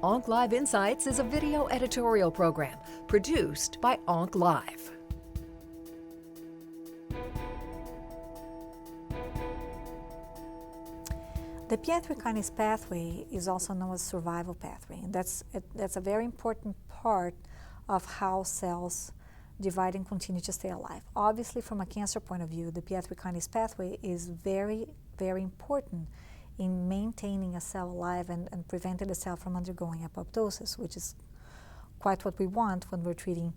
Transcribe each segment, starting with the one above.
Onc Live Insights is a video editorial program produced by Onc Live. The Pi3 kinase pathway is also known as survival pathway, and that's a very important part of how cells divide and continue to stay alive. Obviously, from a cancer point of view, the Pi3 kinase pathway is very, very important in maintaining a cell alive and preventing the cell from undergoing apoptosis, which is quite what we want when we're treating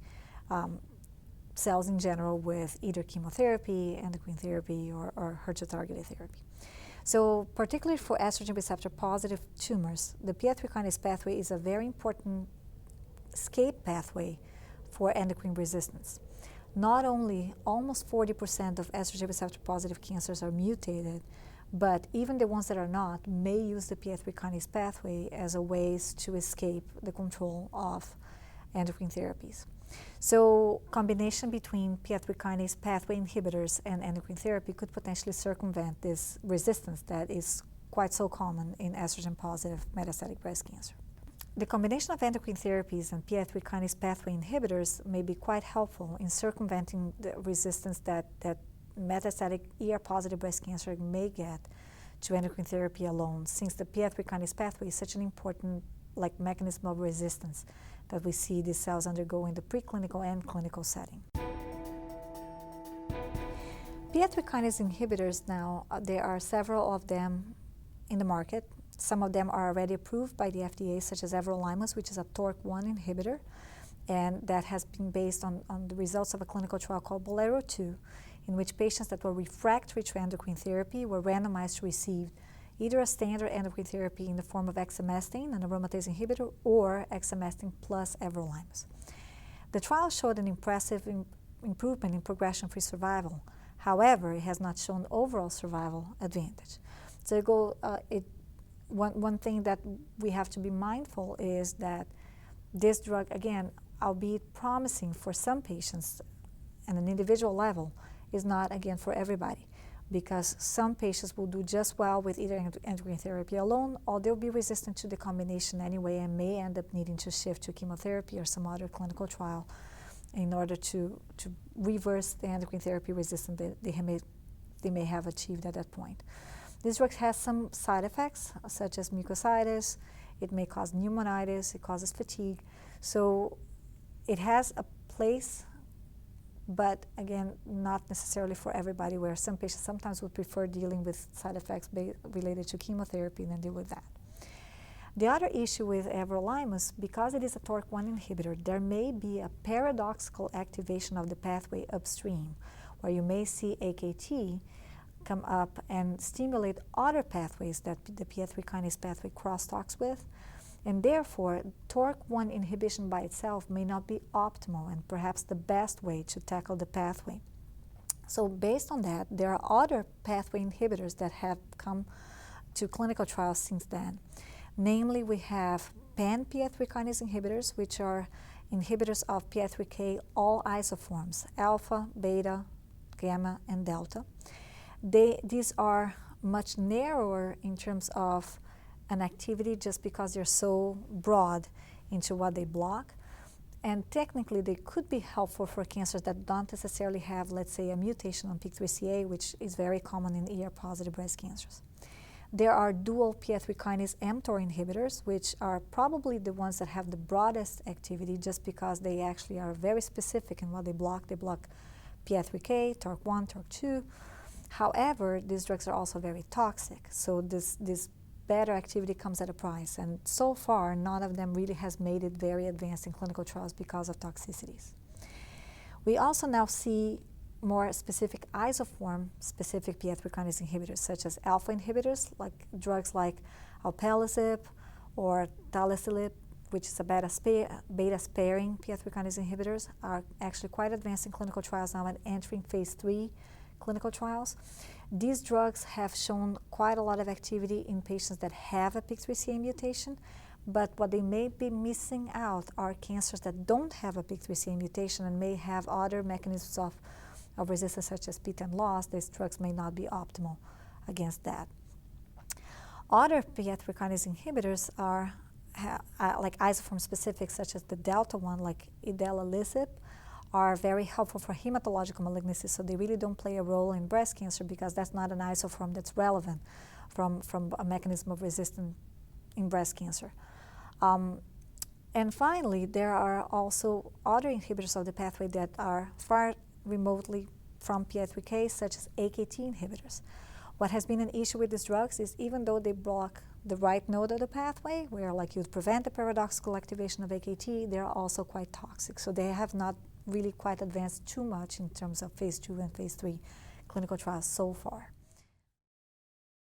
cells in general with either chemotherapy, endocrine therapy, or HER2-targeted therapy. So particularly for estrogen receptor positive tumors, the Pi3 kinase pathway is a very important escape pathway for endocrine resistance. Not only almost 40% of estrogen receptor positive cancers are mutated, but even the ones that are not may use the Pi3 kinase pathway as a ways to escape the control of endocrine therapies. So combination between Pi3 kinase pathway inhibitors and endocrine therapy could potentially circumvent this resistance that is quite so common in estrogen positive metastatic breast cancer. The combination of endocrine therapies and Pi3 kinase pathway inhibitors may be quite helpful in circumventing the resistance that metastatic ER-positive breast cancer may get to endocrine therapy alone, since the Pi3 kinase pathway is such an important mechanism of resistance that we see these cells undergo in the preclinical and clinical setting. Pi3 kinase inhibitors now, there are several of them in the market. Some of them are already approved by the FDA, such as everolimus, which is a TORC1 inhibitor, and that has been based on the results of a clinical trial called Bolero-2, in which patients that were refractory to endocrine therapy were randomized to receive either a standard endocrine therapy in the form of exemestane, an aromatase inhibitor, or exemestane plus everolimus. The trial showed an impressive improvement in progression-free survival. However, it has not shown overall survival advantage. So one thing that we have to be mindful is that this drug, again, albeit promising for some patients at an individual level, is not, again, for everybody, because some patients will do just well with either endocrine therapy alone, or they'll be resistant to the combination anyway and may end up needing to shift to chemotherapy or some other clinical trial in order to reverse the endocrine therapy resistance that they may have achieved at that point. This drug has some side effects, such as mucositis. It may cause pneumonitis. It causes fatigue. So it has a place, but again, not necessarily for everybody, where some patients sometimes would prefer dealing with side effects related to chemotherapy than deal with that. The other issue with everolimus, because it is a TORC1 inhibitor, there may be a paradoxical activation of the pathway upstream, where you may see AKT come up and stimulate other pathways that the Pi3 kinase pathway crosstalks with, and therefore TORC1 inhibition by itself may not be optimal and perhaps the best way to tackle the pathway. So based on that, there are other pathway inhibitors that have come to clinical trials since then. Namely, we have pan-Pi3 kinase inhibitors, which are inhibitors of PI3K all isoforms, alpha, beta, gamma, and delta. These are much narrower in terms of an activity just because they're so broad into what they block. And technically, they could be helpful for cancers that don't necessarily have, let's say, a mutation on PI3CA, which is very common in ER-positive breast cancers. There are dual Pi3 kinase mTOR inhibitors, which are probably the ones that have the broadest activity just because they actually are very specific in what they block. They block PI3K, TORC1, TORC2. However, these drugs are also very toxic, so this better activity comes at a price, and so far none of them really has made it very advanced in clinical trials because of toxicities. We also now see more specific isoform-specific Pi3 kinase inhibitors, such as alpha inhibitors, like drugs like alpelisib or talicilib, which is a beta-sparing Pi3 kinase inhibitors, are actually quite advanced in clinical trials now and entering phase 3 clinical trials. These drugs have shown quite a lot of activity in patients that have a PI3CA mutation, but what they may be missing out are cancers that don't have a PI3CA mutation and may have other mechanisms of resistance, such as PTEN loss. These drugs may not be optimal against that. Other Pi3 kinase inhibitors are like isoform specific, such as the delta one, like idelalisib, are very helpful for hematological malignancies. So they really don't play a role in breast cancer because that's not an isoform that's relevant from a mechanism of resistance in breast cancer. And finally, there are also other inhibitors of the pathway that are far remotely from Pi3K, such as AKT inhibitors. What has been an issue with these drugs is even though they block the right node of the pathway, where like you'd prevent the paradoxical activation of AKT, they're also quite toxic. So they have not really quite advanced too much in terms of phase 2 and phase 3 clinical trials so far.